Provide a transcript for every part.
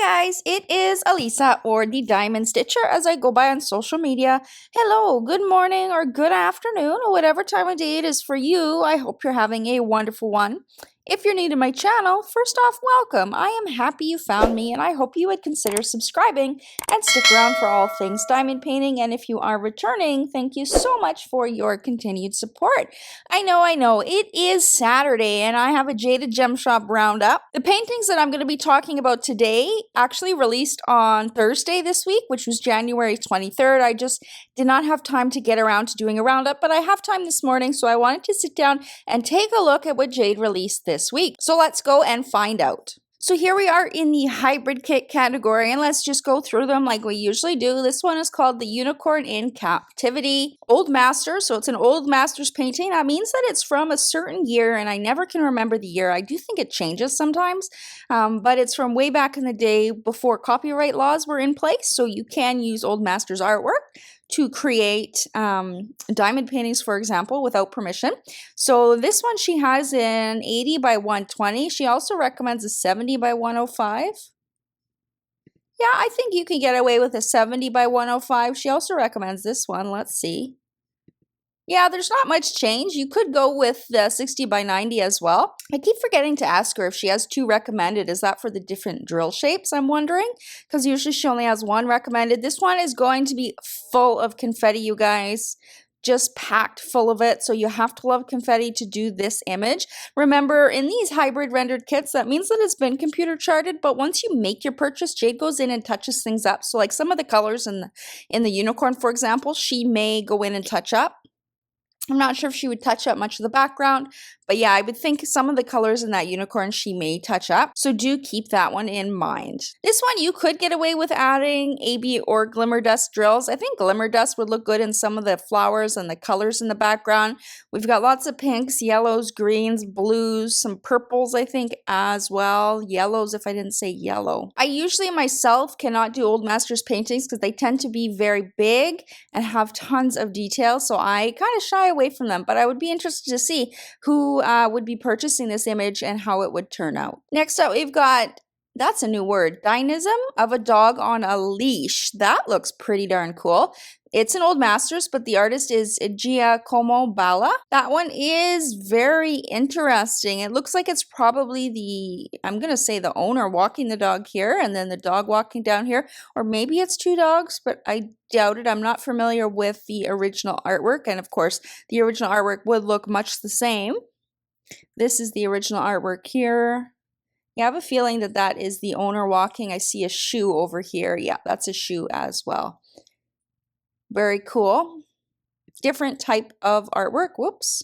guys, it is Alisa or the Diamond Stitcher as I go by on social media. Hello, good morning or good afternoon or whatever time of day it is for you. I hope you're having a wonderful one. If you're new to my channel, first off, welcome. I am happy you found me and I hope you would consider subscribing and stick around for all things diamond painting. And if you are returning, thank you so much for your continued support. I know, it is Saturday and I have a Jaded Gem Shop roundup. The paintings that I'm going to be talking about today actually released on Thursday this week, which was January 23rd. I just did not have time to get around to doing a roundup, but I have time this morning, so I wanted to sit down and take a look at what Jade released this week. So let's go and find out. So here we are in the hybrid kit category, and let's just go through them like we usually do. This one is called the Unicorn in Captivity. Old Master, so it's an Old Masters painting. That means that it's from a certain year, and I never can remember the year. I do think it changes sometimes, but it's from way back in the day before copyright laws were in place, so you can use Old Masters artwork to create diamond paintings, for example, without permission. So this one she has an 80 by 120. She also recommends a 70 by 105. Yeah, I think you can get away with a 70 by 105. She also recommends this one. Let's see. Yeah, there's not much change. You could go with the 60 by 90 as well. I keep forgetting to ask her if she has two recommended. Is that for the different drill shapes, I'm wondering? Because usually she only has one recommended. This one is going to be full of confetti, you guys. Just packed full of it. So you have to love confetti to do this image. Remember, in these hybrid rendered kits, that means that it's been computer charted, but once you make your purchase, Jade goes in and touches things up. So like some of the colors in the unicorn, for example, she may go in and touch up. I'm not sure if she would touch up much of the background, but yeah, I would think some of the colors in that unicorn she may touch up. So do keep that one in mind. This one you could get away with adding AB or glimmer dust drills. I think glimmer dust would look good in some of the flowers and the colors in the background. We've got lots of pinks, yellows, greens, blues, some purples I think as well. Yellows if I didn't say yellow. I usually myself cannot do Old Masters paintings because they tend to be very big and have tons of detail. So I kind of shy away from them, but I would be interested to see who would be purchasing this image and how it would turn out. Next up, we've got, that's a new word, dynamism of a dog on a leash. That looks pretty darn cool. It's an Old Masters, but the artist is Giacomo Balla. That one is very interesting. It looks like it's probably I'm going to say the owner walking the dog here and then the dog walking down here. Or maybe it's two dogs, but I doubt it. I'm not familiar with the original artwork. And of course, the original artwork would look much the same. This is the original artwork here. You have a feeling that that is the owner walking. I see a shoe over here. Yeah, that's a shoe as well. Very cool. Different type of artwork. Whoops.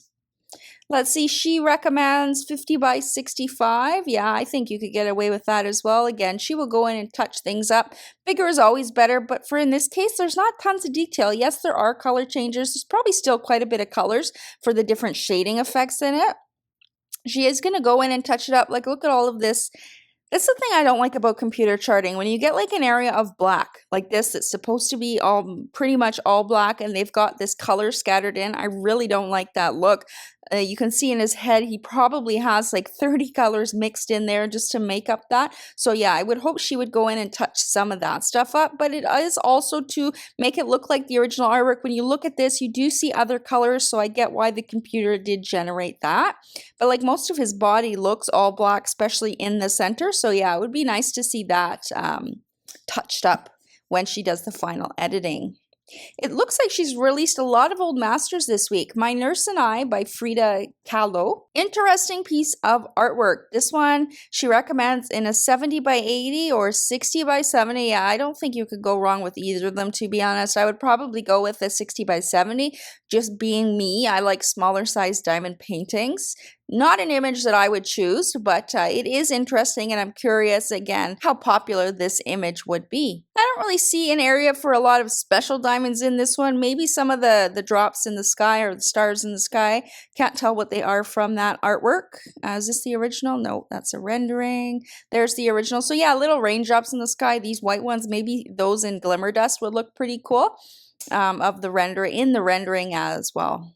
Let's see. She recommends 50 by 65. Yeah, I think you could get away with that as well. Again, she will go in and touch things up. Bigger is always better, but for in this case, there's not tons of detail. Yes, there are color changes. There's probably still quite a bit of colors for the different shading effects in it. She is going to go in and touch it up. Like, look at all of this. That's the thing I don't like about computer charting. When you get like an area of black like this, it's supposed to be pretty much all black and they've got this color scattered in. I really don't like that look. You can see in his head, he probably has like 30 colors mixed in there just to make up that. So yeah, I would hope she would go in and touch some of that stuff up, but it is also to make it look like the original artwork. When you look at this, you do see other colors, so I get why the computer did generate that. But like most of his body looks all black, especially in the center. So yeah, it would be nice to see that touched up when she does the final editing. It looks like she's released a lot of Old Masters this week. My Nurse and I by Frida Kahlo. Interesting piece of artwork. This one she recommends in a 70 by 80 or 60 by 70. Yeah, I don't think you could go wrong with either of them, to be honest. I would probably go with a 60 by 70. Just being me, I like smaller size diamond paintings. Not an image that I would choose, but it is interesting and I'm curious again how popular this image would be. I don't really see an area for a lot of special diamonds in this one. Maybe some of the drops in the sky or the stars in the sky. Can't tell what they are from that artwork. Is this the original? No, that's a rendering. There's the original. So yeah, little raindrops in the sky. These white ones, maybe those in glimmer dust would look pretty cool of the rendering as well.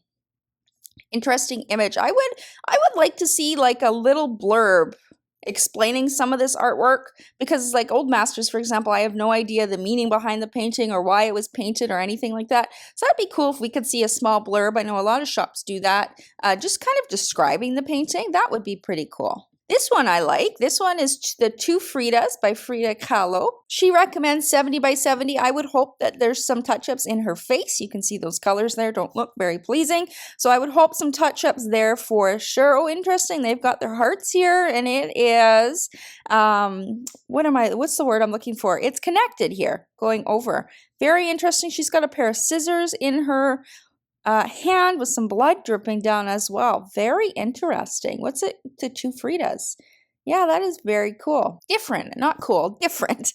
Interesting image. I would like to see like a little blurb explaining some of this artwork, because like Old Masters, for example, I have no idea the meaning behind the painting or why it was painted or anything like that. So that'd be cool if we could see a small blurb. I know a lot of shops do that, just kind of describing the painting. That would be pretty cool. This one I like. This one is the Two Fridas by Frida Kahlo. She recommends 70 by 70. I would hope that there's some touch-ups in her face. You can see those colors there don't look very pleasing. So I would hope some touch-ups there for sure. Oh, interesting. They've got their hearts here, and it is, what's the word I'm looking for? It's connected here, going over. Very interesting. She's got a pair of scissors in her hand with some blood dripping down as well. Very interesting. What's it to Two Fridas? Yeah, that is very cool. Different, not cool, different.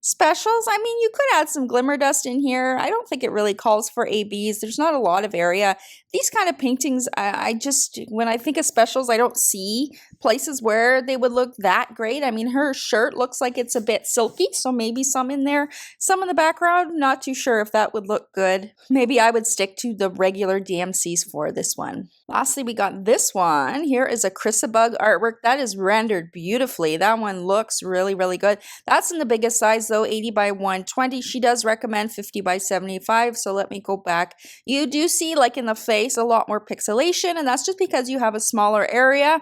Specials, I mean, you could add some glimmer dust in here. I don't think it really calls for ABs. There's not a lot of area. These kind of paintings, I just, when I think of specials, I don't see places where they would look that great. I mean, her shirt looks like it's a bit silky, so maybe some in there. Some in the background, not too sure if that would look good. Maybe I would stick to the regular DMCs for this one. Lastly, we got this one. Here is a Chrysabug artwork. That is rendered beautifully. That one looks really, really good. That's in the biggest size though, 80 by 120. She does recommend 50 by 75. So let me go back. You do see, like in the face, a lot more pixelation, and that's just because you have a smaller area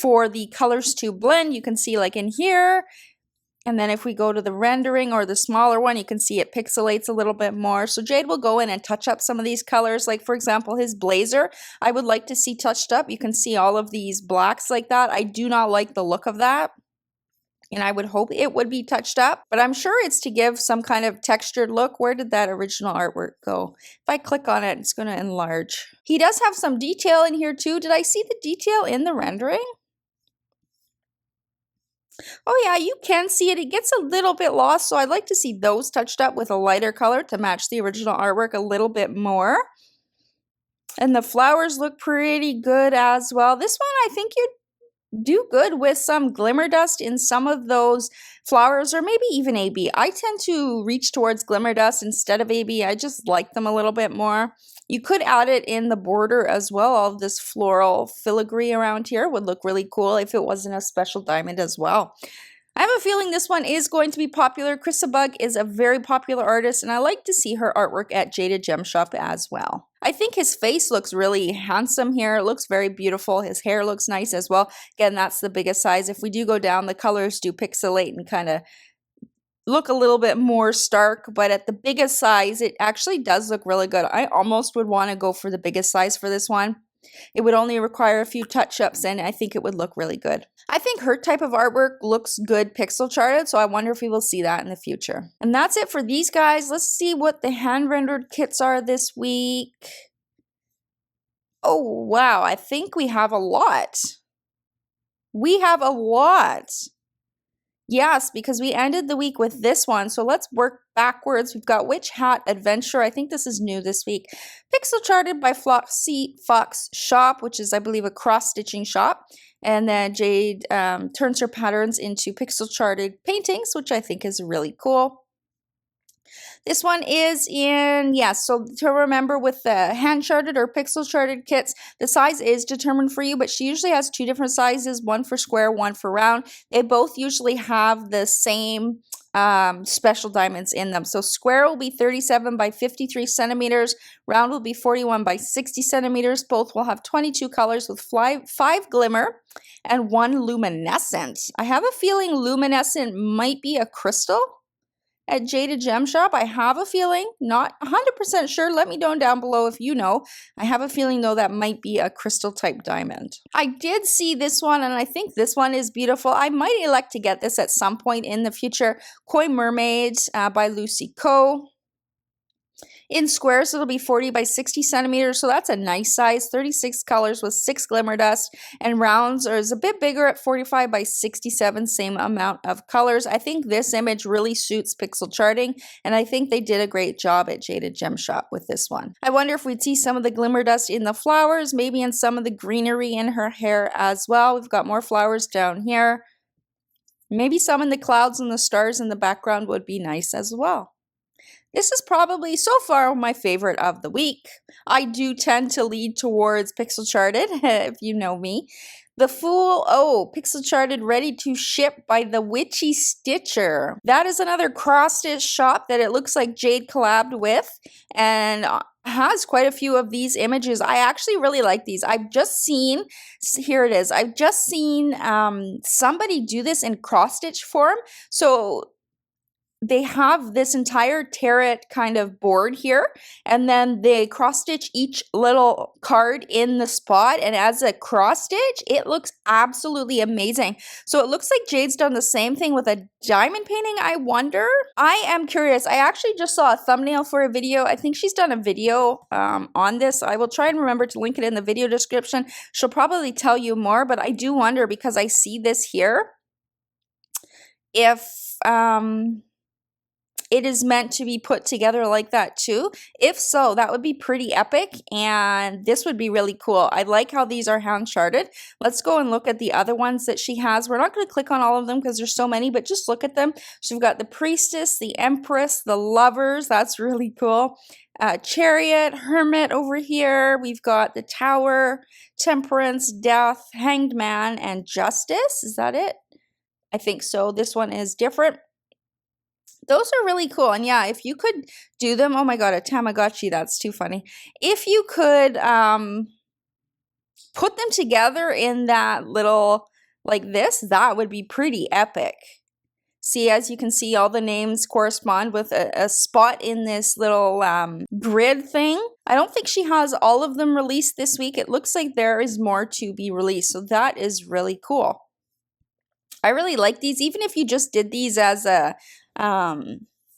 for the colors to blend. You can see like in here. And then if we go to the rendering or the smaller one, you can see it pixelates a little bit more. So Jade will go in and touch up some of these colors. Like for example, his blazer, I would like to see touched up. You can see all of these blacks like that. I do not like the look of that. And I would hope it would be touched up, but I'm sure it's to give some kind of textured look. Where did that original artwork go? If I click on it, it's going to enlarge. He does have some detail in here too. Did I see the detail in the rendering? Oh yeah, you can see it. It gets a little bit lost, so I'd like to see those touched up with a lighter color to match the original artwork a little bit more. And the flowers look pretty good as well. This one, I think you'd do good with some glimmer dust in some of those flowers, or maybe even AB. I tend to reach towards glimmer dust instead of AB. I just like them a little bit more. You could add it in the border as well. All of this floral filigree around here would look really cool if it wasn't a special diamond as well. I have a feeling this one is going to be popular. Chrysabug is a very popular artist, and I like to see her artwork at Jaded Gem Shop as well. I think his face looks really handsome here. It looks very beautiful. His hair looks nice as well. Again, that's the biggest size. If we do go down, the colors do pixelate and kind of look a little bit more stark, but at the biggest size, it actually does look really good. I almost would want to go for the biggest size for this one. It would only require a few touch-ups, and I think it would look really good. I think her type of artwork looks good pixel charted, so I wonder if we will see that in the future. And that's it for these guys. Let's see what the hand-rendered kits are this week. Oh, wow. I think we have a lot. We have a lot. Yes, because we ended the week with this one. So let's work backwards. We've got Witch Hat Adventure. I think this is new this week. Pixel charted by Flopsy Fox Shop, which is, I believe, a cross-stitching shop. And then Jade turns her patterns into pixel charted paintings, which I think is really cool. This one is in, so to remember with the hand charted or pixel charted kits, the size is determined for you, but she usually has two different sizes, one for square, one for round. They both usually have the same special diamonds in them. So square will be 37 by 53 centimeters, round will be 41 by 60 centimeters. Both will have 22 colors with 5 glimmer and 1 luminescent. I have a feeling luminescent might be a crystal at Jaded Gem Shop. I have a feeling, not 100% sure. Let me know down below if you know. I have a feeling though that might be a crystal type diamond. I did see this one, and I think this one is beautiful. I might elect to get this at some point in the future. Koi Mermaid by Lucy Coe. In squares, it'll be 40 by 60 centimeters, so that's a nice size. 36 colors with 6 glimmer dust, and rounds is a bit bigger at 45 by 67, same amount of colors. I think this image really suits pixel charting, and I think they did a great job at Jaded Gem Shop with this one. I wonder if we'd see some of the glimmer dust in the flowers, maybe in some of the greenery in her hair as well. We've got more flowers down here. Maybe some in the clouds and the stars in the background would be nice as well. This is probably, so far, my favorite of the week. I do tend to lead towards pixel charted, if you know me. The Fool, oh, pixel charted, ready to ship by the Witchy Stitcher. That is another cross-stitch shop that it looks like Jade collabed with, and has quite a few of these images. I actually really like these. I've just seen, here it is, I've just seen somebody do this in cross-stitch form. So they have this entire tarot kind of board here, and then they cross stitch each little card in the spot, and as a cross stitch it looks absolutely amazing. So it looks like Jade's done the same thing with a diamond painting. I wonder, I am curious. I actually just saw a thumbnail for a video. I think she's done a video on this. I will try and remember to link it in the video description. She'll probably tell you more, but I do wonder, because I see this here, if it is meant to be put together like that too. If so, that would be pretty epic, and this would be really cool. I like how these are hand charted. Let's go and look at the other ones that she has. We're not going to click on all of them because there's so many, but just look at them. So we've got the Priestess, the Empress, the Lovers. That's really cool. Chariot, Hermit over here. We've got the Tower, Temperance, Death, Hanged Man, and Justice. Is that it? I think so. This one is different. Those are really cool. And yeah, if you could do them, oh my god, a Tamagotchi, that's too funny. If you could put them together in that little, like this, that would be pretty epic. See, as you can see, all the names correspond with a spot in this little grid thing. I don't think she has all of them released this week. It looks like there is more to be released. So that is really cool. I really like these, even if you just did these as a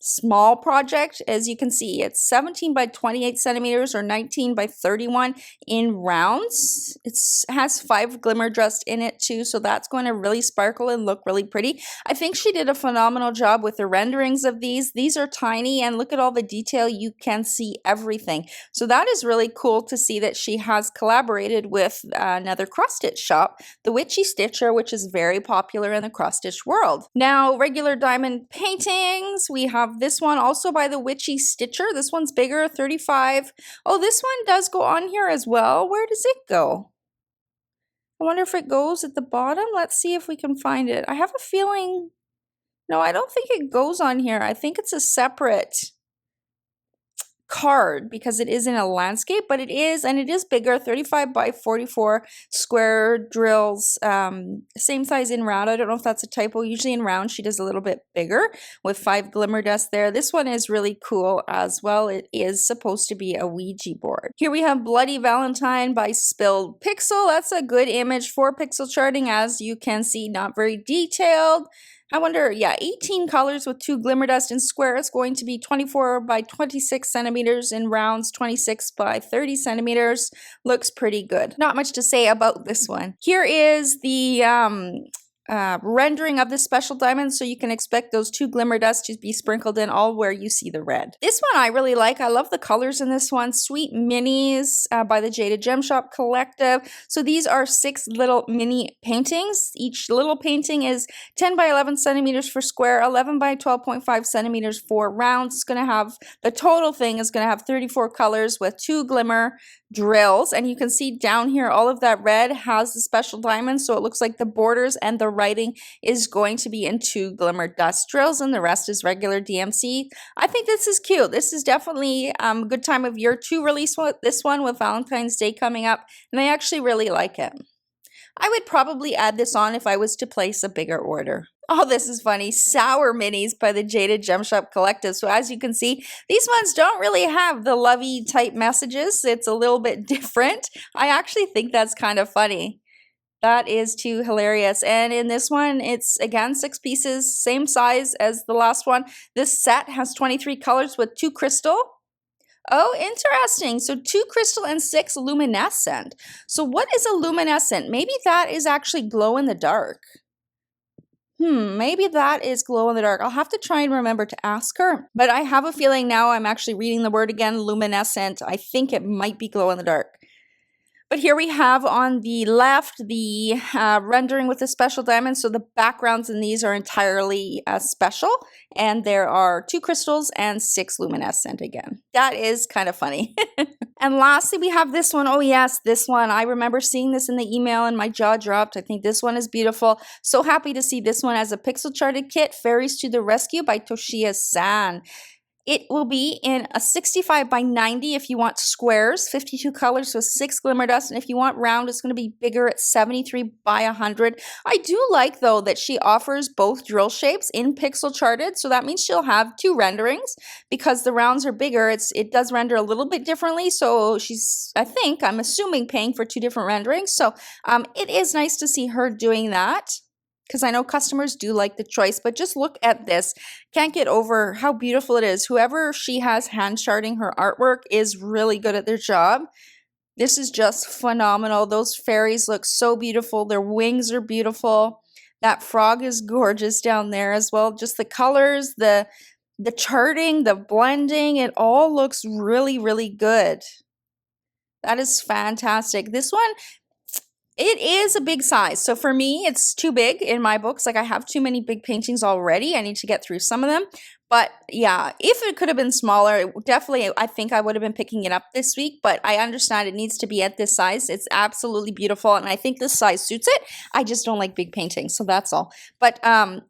small project. As you can see, it's 17 by 28 centimeters or 19 by 31 in rounds. It has 5 glimmer dust in it too, so that's going to really sparkle and look really pretty. I think she did a phenomenal job with the renderings of these. These are tiny, and look at all the detail. You can see everything. So that is really cool to see that she has collaborated with another cross-stitch shop, the Witchy Stitcher, which is very popular in the cross-stitch world. Now, regular diamond paintings, we have this one also by the Witchy Stitcher. This one's bigger, 35. Oh, this one does go on here as well. Where does it go? I wonder if it goes at the bottom. Let's see if we can find it. I have a feeling, no, I don't think it goes on here. I think it's a separate card because it is in a landscape, but it is, and it is bigger, 35 by 44 square drills, same size in round. I don't know if that's a typo. Usually in round she does a little bit bigger with 5 glimmer dust there. This one is really cool as well. It is supposed to be a Ouija board. Here we have Bloody Valentine by Spilled Pixel. That's a good image for pixel charting. As you can see, not very detailed. I wonder, yeah, 18 colors with 2 glimmer dust in square. It's going to be 24 by 26 centimeters in rounds, 26 by 30 centimeters. Looks pretty good. Not much to say about this one. Here is the rendering of this special diamond, so you can expect those 2 glimmer dust to be sprinkled in all where you see the red. This one I really like. I love the colors in this one. Sweet Minis by the Jaded Gem Shop Collective. So these are 6 little mini paintings. Each little painting is 10 by 11 centimeters for square, 11 by 12.5 centimeters for rounds. It's going to have, the total thing is going to have 34 colors with 2 glimmer drills, and you can see down here all of that red has the special diamonds, so it looks like the borders and the writing is going to be in 2 glimmer dust drills, and the rest is regular DMC. I think this is cute. This is definitely a good time of year to release this one with Valentine's Day coming up, and I actually really like it. I would probably add this on if I was to place a bigger order. Oh, this is funny. Sour Minis by the Jaded Gem Shop Collective. So as you can see, these ones don't really have the lovey type messages. It's a little bit different. I actually think that's kind of funny. That is too hilarious. And in this one, it's again 6 pieces, same size as the last one. This set has 23 colors with 2 crystal. Oh, interesting. So 2 crystal and 6 luminescent. So what is a luminescent? Maybe that is actually glow in the dark. Maybe that is glow in the dark. I'll have to try and remember to ask her. But I have a feeling now I'm actually reading the word again, luminescent. I think it might be glow in the dark. But here we have on the left the rendering with the special diamond. So the backgrounds in these are entirely special. And there are 2 crystals and 6 luminescent again. That is kind of funny. And lastly, we have this one. Oh yes, this one. I remember seeing this in the email and my jaw dropped. I think this one is beautiful. So happy to see this one as a pixel charted kit. Fairies to the Rescue by Toshiya-san. It will be in a 65 by 90 if you want squares, 52 colors, so 6 glimmer dust. And if you want round, it's going to be bigger at 73 by 100. I do like, though, that she offers both drill shapes in pixel charted. So that means she'll have 2 renderings because the rounds are bigger. It does render a little bit differently. So I'm assuming, paying for 2 different renderings. So it is nice to see her doing that, because I know customers do like the choice, but just look at this. Can't get over how beautiful it is. Whoever she has hand charting her artwork is really good at their job. This is just phenomenal. Those fairies look so beautiful. Their wings are beautiful. That frog is gorgeous down there as well. Just the colors, the charting, the blending, it all looks really, really good. That is fantastic. This one, it is a big size. So for me, it's too big in my books. Like, I have too many big paintings already. I need to get through some of them. But yeah, if it could have been smaller, definitely, I think I would have been picking it up this week. But I understand it needs to be at this size. It's absolutely beautiful. And I think this size suits it. I just don't like big paintings. So that's all. But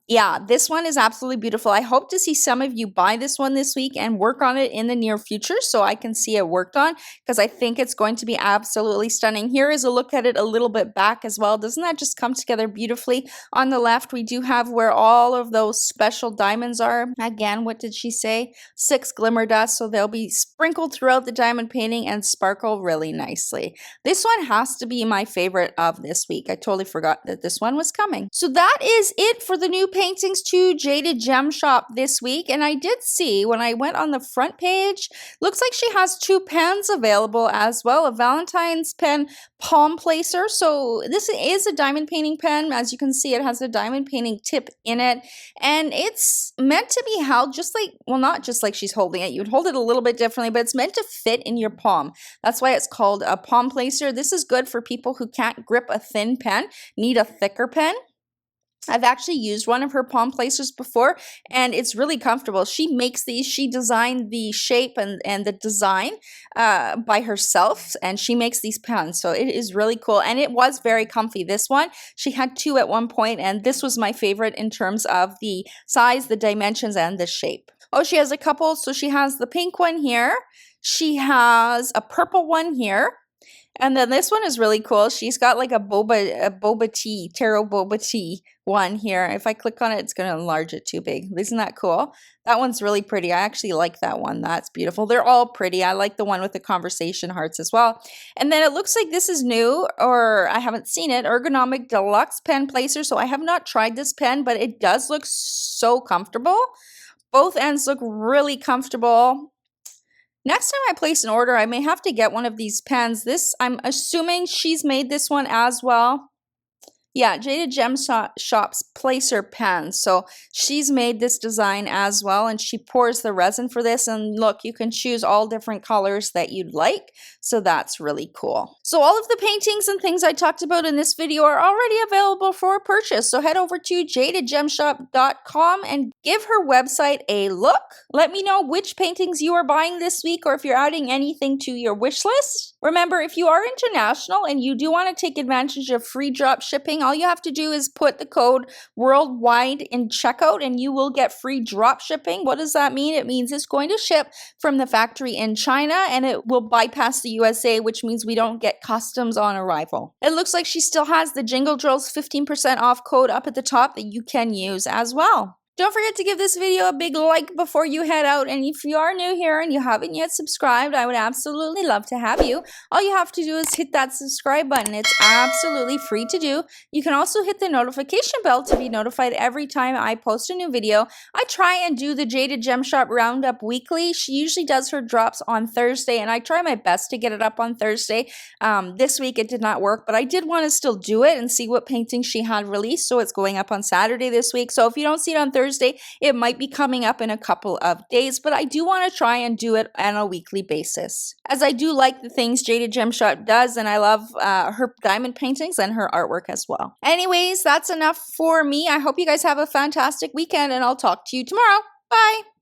yeah, this one is absolutely beautiful. I hope to see some of you buy this one this week and work on it in the near future so I can see it worked on, because I think it's going to be absolutely stunning. Here is a look at it a little bit back as well. Doesn't that just come together beautifully? On the left, we do have where all of those special diamonds are. Again, what did she say? 6 glimmer dust, so they'll be sprinkled throughout the diamond painting and sparkle really nicely. This one has to be my favorite of this week. I totally forgot that this one was coming. So that is it for the new paintings to Jaded Gem Shop this week. And I did see when I went on the front page, looks like she has 2 pens available as well. A Valentine's pen palm placer. So this is a diamond painting pen. As you can see, it has a diamond painting tip in it. And it's meant to be held just like, well, not just like she's holding it. You'd hold it a little bit differently, but it's meant to fit in your palm. That's why it's called a palm placer. This is good for people who can't grip a thin pen, need a thicker pen. I've actually used one of her palm placers before, and it's really comfortable. She makes these. She designed the shape and the design by herself, and she makes these pens. So it is really cool, and it was very comfy. This one, she had 2 at one point, and this was my favorite in terms of the size, the dimensions, and the shape. Oh, she has a couple. So she has the pink one here. She has a purple one here. And then this one is really cool. She's got like a boba tea, tarot boba tea one here. If I click on it, it's going to enlarge it too big. Isn't that cool? That one's really pretty. I actually like that one. That's beautiful. They're all pretty. I like the one with the conversation hearts as well. And then it looks like this is new, or I haven't seen it, Ergonomic Deluxe Pen Placer. So I have not tried this pen, but it does look so comfortable. Both ends look really comfortable. Next time I place an order, I may have to get one of these pens. This, I'm assuming she's made this one as well. Yeah, Jaded Gem Shop's placer pen. So she's made this design as well, and she pours the resin for this. And look, you can choose all different colors that you'd like. So that's really cool. So all of the paintings and things I talked about in this video are already available for purchase. So head over to jadedgemshop.com and give her website a look. Let me know which paintings you are buying this week, or if you're adding anything to your wish list. Remember, if you are international and you do want to take advantage of free drop shipping, all you have to do is put the code worldwide in checkout and you will get free drop shipping. What does that mean? It means it's going to ship from the factory in China and it will bypass the USA, which means we don't get customs on arrival. It looks like she still has the Jingle Drills 15% off code up at the top that you can use as well. Don't forget to give this video a big like before you head out, and if you are new here and you haven't yet subscribed, I would absolutely love to have you. All you have to do is hit that subscribe button. It's absolutely free to do. You can also hit the notification bell to be notified every time I post a new video. I try and do the Jaded Gem Shop Roundup weekly. She usually does her drops on Thursday, and I try my best to get it up on Thursday. This week it did not work, but I did want to still do it and see what paintings she had released, so it's going up on Saturday this week. So if you don't see it on Thursday, Thursday. It might be coming up in a couple of days, but I do want to try and do it on a weekly basis, as I do like the things Jaded Gem Shop does, and I love her diamond paintings and her artwork as well. Anyways, that's enough for me. I hope you guys have a fantastic weekend, and I'll talk to you tomorrow. Bye!